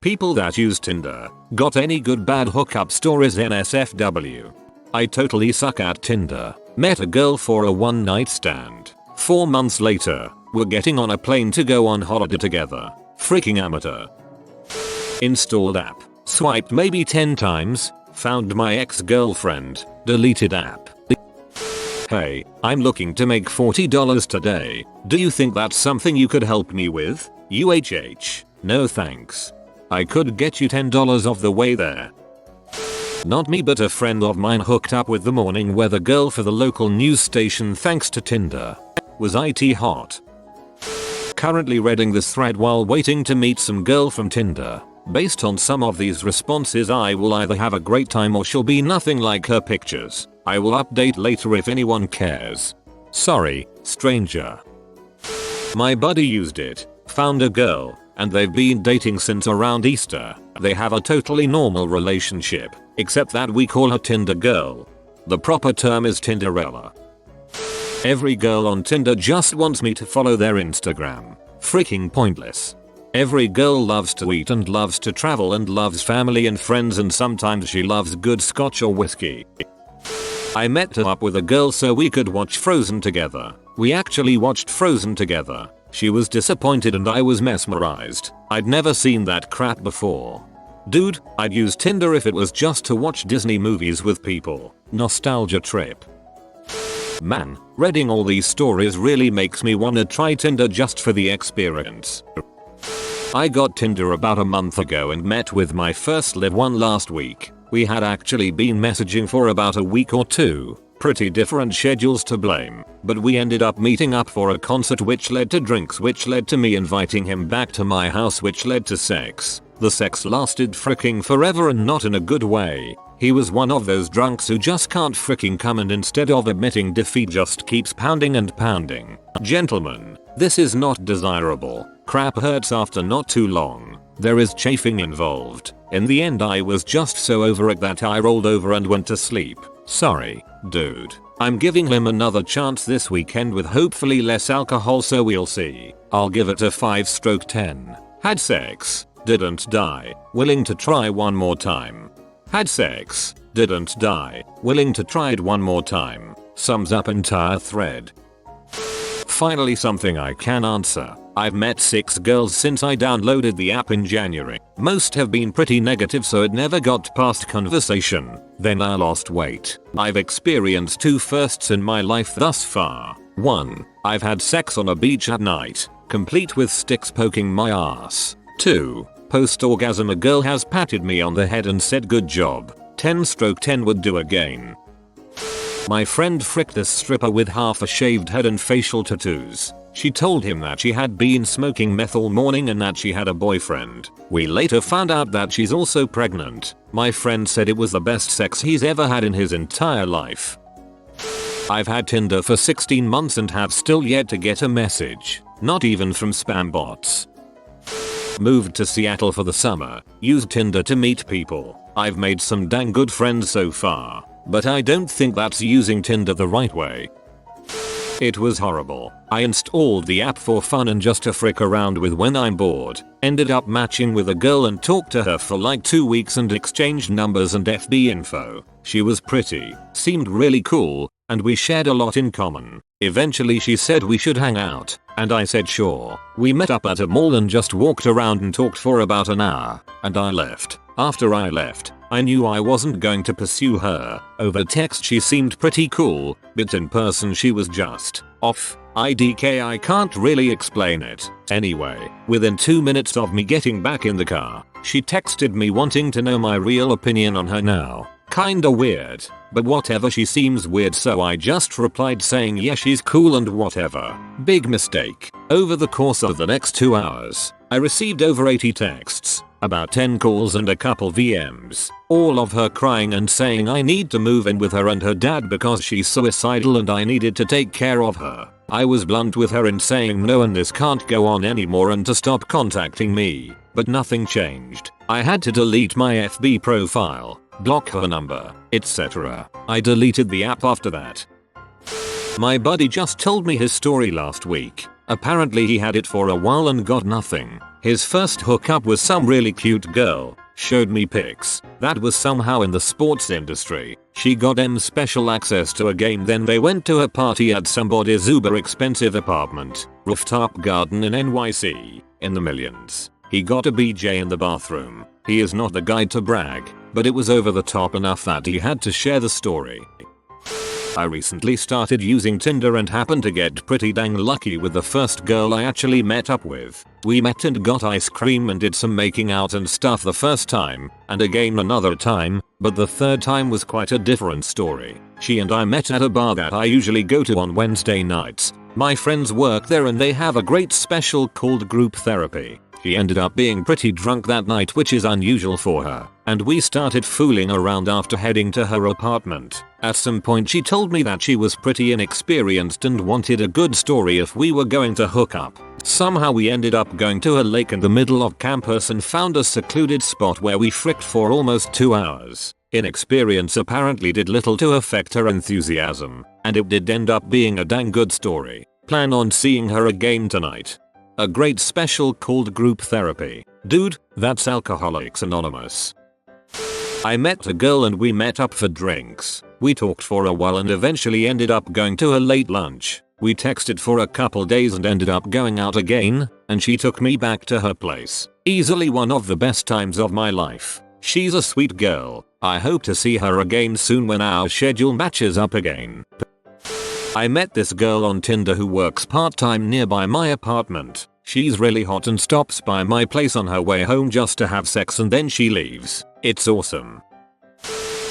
People that use Tinder. Got any good bad hookup stories NSFW? I totally suck at Tinder. Met a girl for a one night stand. 4 months later, we're getting on a plane to go on holiday together. Freaking amateur. Installed app. Swiped maybe 10 times. Found my ex-girlfriend. Deleted app. Hey, I'm looking to make $40 today. Do you think that's something you could help me with? UHH. No thanks. I could get you $10 off the way there. Not me, but a friend of mine hooked up with the morning weather girl for the local news station thanks to Tinder. Was IT hot? Currently reading this thread while waiting to meet some girl from Tinder. Based on some of these responses, I will either have a great time or she'll be nothing like her pictures. I will update later if anyone cares. Sorry, stranger. My buddy used it, found a girl, and they've been dating since around Easter. They have a totally normal relationship, except that we call her Tinder girl. The proper term is Tinderella. Every girl on Tinder just wants me to follow their Instagram. Freaking pointless. Every girl loves to eat and loves to travel and loves family and friends, and sometimes she loves good scotch or whiskey. I met her up with a girl so we could watch Frozen together. We actually watched Frozen together. She was disappointed and I was mesmerized. I'd never seen that crap before. Dude, I'd use Tinder if it was just to watch Disney movies with people. Nostalgia trip. Man, reading all these stories really makes me wanna try Tinder just for the experience. I got Tinder about a month ago and met with my first live one last week. We had actually been messaging for about a week or two. Pretty different schedules to blame, but we ended up meeting up for a concert, which led to drinks, which led to me inviting him back to my house, which led to sex. The sex lasted freaking forever and not in a good way. He was one of those drunks who just can't freaking come, and instead of admitting defeat just keeps pounding and pounding. Gentlemen, this is not desirable. Crap hurts after not too long. There is chafing involved. In the end, I was just so over it that I rolled over and went to sleep. Sorry, dude. I'm giving him another chance this weekend with hopefully less alcohol, so we'll see. I'll give it a 5/10. Had sex. Didn't die. Willing to try one more time. Had sex. Didn't die. Willing to try it one more time. Sums up entire thread. Finally something I can answer. I've met 6 girls since I downloaded the app in January. Most have been pretty negative, so it never got past conversation. Then I lost weight. I've experienced 2 firsts in my life thus far. 1. I've had sex on a beach at night, complete with sticks poking my ass. 2. Post-orgasm, a girl has patted me on the head and said good job. 10/10 would do again. My friend fricked a stripper with half a shaved head and facial tattoos. She told him that she had been smoking meth all morning and that she had a boyfriend. We later found out that she's also pregnant. My friend said it was the best sex he's ever had in his entire life. I've had Tinder for 16 months and have still yet to get a message. Not even from spam bots. Moved to Seattle for the summer. Used Tinder to meet people. I've made some dang good friends so far, but I don't think that's using Tinder the right way. It was horrible. I installed the app for fun and just to frick around with when I'm bored. Ended up matching with a girl and talked to her for like 2 weeks and exchanged numbers and FB info. She was pretty, seemed really cool, and we shared a lot in common. Eventually she said we should hang out, and I said sure. We met up at a mall and just walked around and talked for about an hour, and I left. After I left, I knew I wasn't going to pursue her. Over text she seemed pretty cool, but in person she was just off. IDK, I can't really explain it. Anyway, within 2 minutes of me getting back in the car, she texted me wanting to know my real opinion on her now. Kinda weird, but whatever, she seems weird, so I just replied saying yeah, she's cool and whatever. Big mistake. Over the course of the next 2 hours, I received over 80 texts, about 10 calls and a couple VMs, all of her crying and saying I need to move in with her and her dad because she's suicidal and I needed to take care of her. I was blunt with her in saying no and this can't go on anymore and to stop contacting me, but nothing changed. I had to delete my FB profile, block her number, etc. I deleted the app after that. My buddy just told me his story last week. Apparently he had it for a while and got nothing. His first hookup was some really cute girl. Showed me pics. That was somehow in the sports industry. She got him special access to a game, then they went to a party at somebody's uber expensive apartment. Rooftop garden in NYC. In the millions. He got a BJ in the bathroom. He is not the guy to brag, but it was over the top enough that he had to share the story. I recently started using Tinder and happened to get pretty dang lucky with the first girl I actually met up with. We met and got ice cream and did some making out and stuff the first time, and again another time, but the third time was quite a different story. She and I met at a bar that I usually go to on Wednesday nights. My friends work there and they have a great special called group therapy. She ended up being pretty drunk that night, which is unusual for her, and we started fooling around after heading to her apartment. At some point she told me that she was pretty inexperienced and wanted a good story if we were going to hook up. Somehow we ended up going to a lake in the middle of campus and found a secluded spot where we fricked for almost 2 hours. Inexperience apparently did little to affect her enthusiasm, and it did end up being a dang good story. Plan on seeing her again tonight. A great special called group therapy. Dude, that's Alcoholics Anonymous. I met a girl and we met up for drinks. We talked for a while and eventually ended up going to a late lunch. We texted for a couple days and ended up going out again, and she took me back to her place. Easily one of the best times of my life. She's a sweet girl. I hope to see her again soon when our schedule matches up again. I met this girl on Tinder who works part-time nearby my apartment. She's really hot and stops by my place on her way home just to have sex and then she leaves. It's awesome.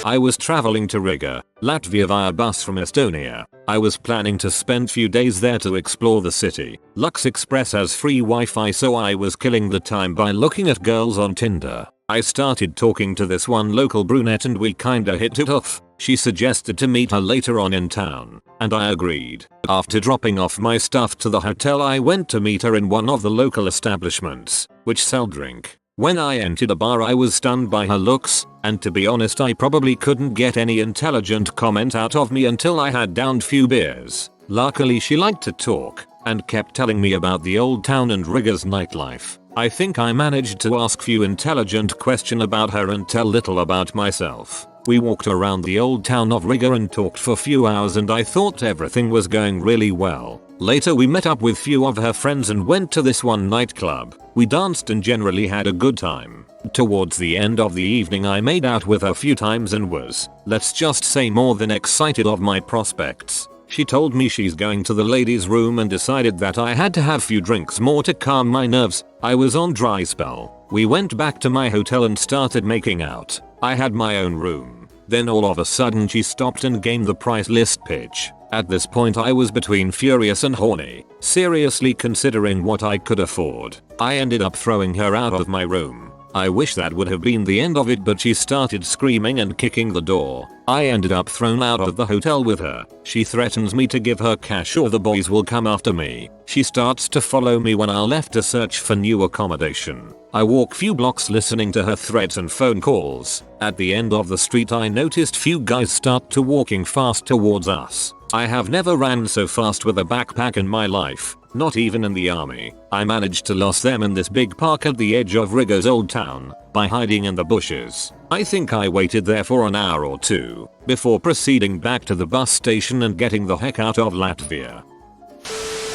I was traveling to Riga, Latvia via bus from Estonia. I was planning to spend few days there to explore the city. Lux Express has free Wi-Fi, so I was killing the time by looking at girls on Tinder. I started talking to this one local brunette and we kinda hit it off. She suggested to meet her later on in town, and I agreed. After dropping off my stuff to the hotel, I went to meet her in one of the local establishments, which sell drink. When I entered the bar I was stunned by her looks, and to be honest I probably couldn't get any intelligent comment out of me until I had downed few beers. Luckily she liked to talk, and kept telling me about the old town and Riga's nightlife. I think I managed to ask few intelligent questions about her and tell little about myself. We walked around the old town of Riga and talked for few hours and I thought everything was going really well. Later we met up with few of her friends and went to this one nightclub. We danced and generally had a good time. Towards the end of the evening I made out with her a few times and was, let's just say, more than excited of my prospects. She told me she's going to the ladies' room and decided that I had to have few drinks more to calm my nerves. I was on dry spell. We went back to my hotel and started making out. I had my own room. Then all of a sudden she stopped and gave the price list pitch. At this point I was between furious and horny, seriously considering what I could afford. I ended up throwing her out of my room. I wish that would have been the end of it, but she started screaming and kicking the door. I ended up thrown out of the hotel with her. She threatens me to give her cash or the boys will come after me. She starts to follow me when I left to search for new accommodation. I walk few blocks listening to her threats and phone calls. At the end of the street I noticed few guys start to walking fast towards us. I have never ran so fast with a backpack in my life, not even in the army. I managed to lose them in this big park at the edge of Riga's old town by hiding in the bushes. I think I waited there for an hour or two before proceeding back to the bus station and getting the heck out of Latvia.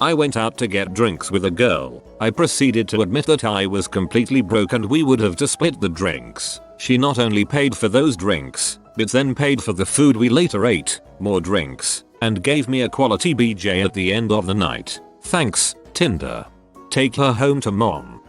I went out to get drinks with a girl. I proceeded to admit that I was completely broke and we would have to split the drinks. She not only paid for those drinks, but then paid for the food we later ate, more drinks, and gave me a quality BJ at the end of the night. Thanks, Tinder. Take her home to mom.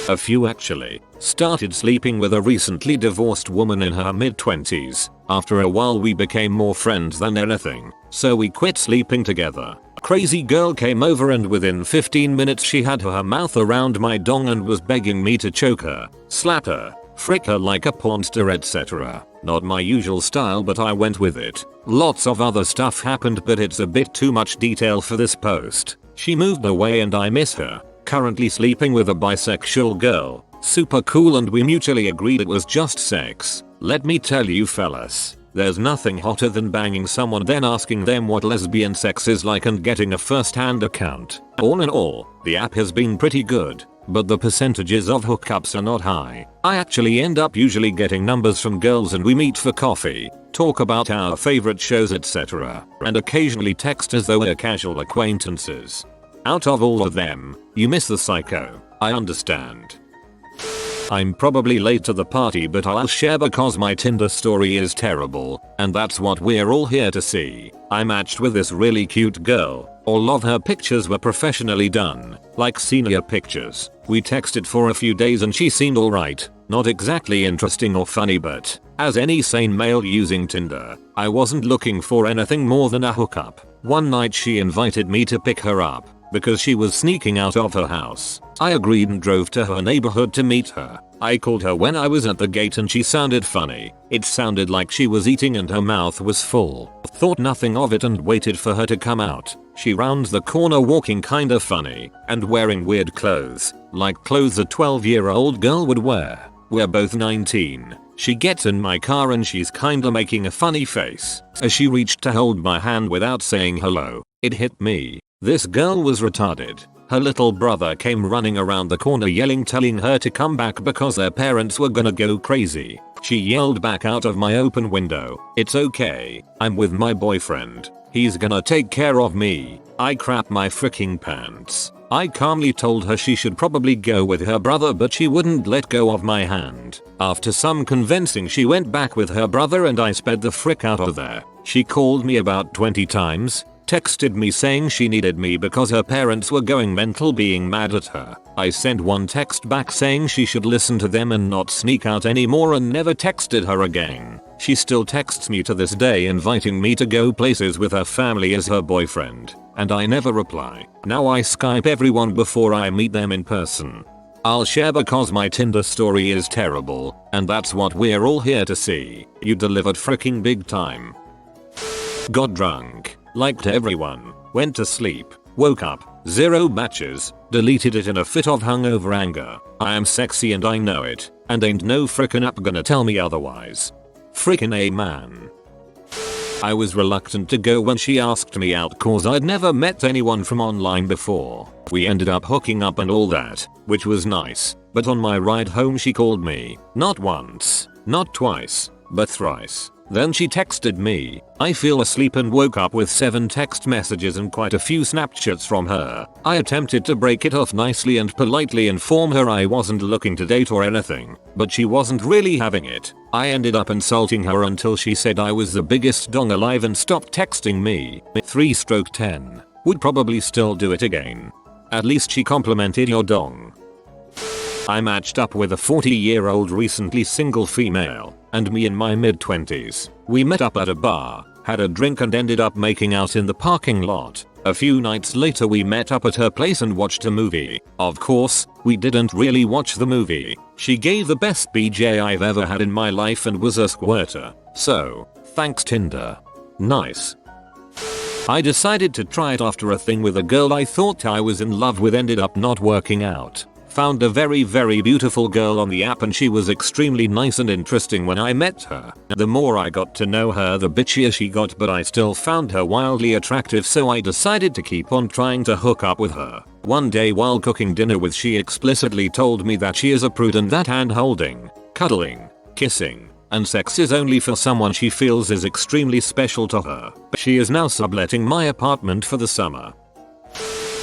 A few actually. Started sleeping with a recently divorced woman in her mid-20s. After a while we became more friends than anything, so we quit sleeping together. A crazy girl came over and within 15 minutes she had her mouth around my dong and was begging me to choke her, slap her, frick her like a pornster, etc. Not my usual style, but I went with it. Lots of other stuff happened, but it's a bit too much detail for this post. She moved away and I miss her. Currently sleeping with a bisexual girl. Super cool and we mutually agreed it was just sex. Let me tell you fellas, There's nothing hotter than banging someone then asking them what lesbian sex is like and getting a first-hand account. All in all, the app has been pretty good, but the percentages of hookups are not high. I actually end up usually getting numbers from girls and we meet for coffee, talk about our favorite shows etc. and occasionally text as though we're casual acquaintances. Out of all of them, you miss the psycho. I understand. I'm probably late to the party but I'll share because my Tinder story is terrible, and that's what we're all here to see. I matched with this really cute girl. All of her pictures were professionally done, like senior pictures. We texted for a few days and she seemed alright, not exactly interesting or funny but, as any sane male using Tinder, I wasn't looking for anything more than a hookup. One night she invited me to pick her up, because she was sneaking out of her house. I agreed and drove to her neighborhood to meet her. I called her when I was at the gate and she sounded funny. It sounded like she was eating and her mouth was full. Thought nothing of it and waited for her to come out. She rounds the corner walking kinda funny and wearing weird clothes, like clothes a 12-year-old girl would wear. We're both 19. She gets in my car and she's kinda making a funny face. As she reached to hold my hand without saying hello, it hit me. This girl was retarded. Her little brother came running around the corner yelling telling her to come back because their parents were gonna go crazy. She yelled back out of my open window, "It's okay, I'm with my boyfriend. He's gonna take care of me." I crapped my freaking pants. I calmly told her she should probably go with her brother but she wouldn't let go of my hand. After some convincing she went back with her brother and I sped the frick out of there. She called me about 20 times. Texted me saying she needed me because her parents were going mental being mad at her. I sent one text back saying she should listen to them and not sneak out anymore and never texted her again. She still texts me to this day inviting me to go places with her family as her boyfriend, and I never reply. Now I Skype everyone before I meet them in person. I'll share because my Tinder story is terrible, and that's what we're all here to see. You delivered freaking big time. Got drunk. Liked everyone, went to sleep, woke up, 0 matches, deleted it in a fit of hungover anger. I am sexy and I know it, and ain't no frickin' app gonna tell me otherwise. Frickin' A man. I was reluctant to go when she asked me out cause I'd never met anyone from online before. We ended up hooking up and all that, which was nice, but on my ride home she called me, not once, not twice, but thrice. Then she texted me. I fell asleep and woke up with 7 text messages and quite a few Snapchats from her. I attempted to break it off nicely and politely inform her I wasn't looking to date or anything, but she wasn't really having it. I ended up insulting her until she said I was the biggest dong alive and stopped texting me. 3/10. Would probably still do it again. At least she complimented your dong. I matched up with a 40-year-old recently single female, and me in my mid-20s. We met up at a bar, had a drink and ended up making out in the parking lot. A few nights later we met up at her place and watched a movie. Of course, we didn't really watch the movie. She gave the best BJ I've ever had in my life and was a squirter. So, thanks Tinder. Nice. I decided to try it after a thing with a girl I thought I was in love with ended up not working out. Found a very beautiful girl on the app and she was extremely nice and interesting when I met her. The more I got to know her the bitchier she got but I still found her wildly attractive so I decided to keep on trying to hook up with her. One day while cooking dinner with she explicitly told me that she is a prude and that hand holding, cuddling, kissing, and sex is only for someone she feels is extremely special to her. She is now subletting my apartment for the summer.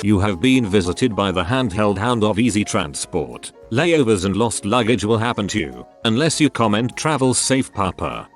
You have been visited by the handheld hound of easy transport. Layovers and lost luggage will happen to you, unless you comment travel safe papa.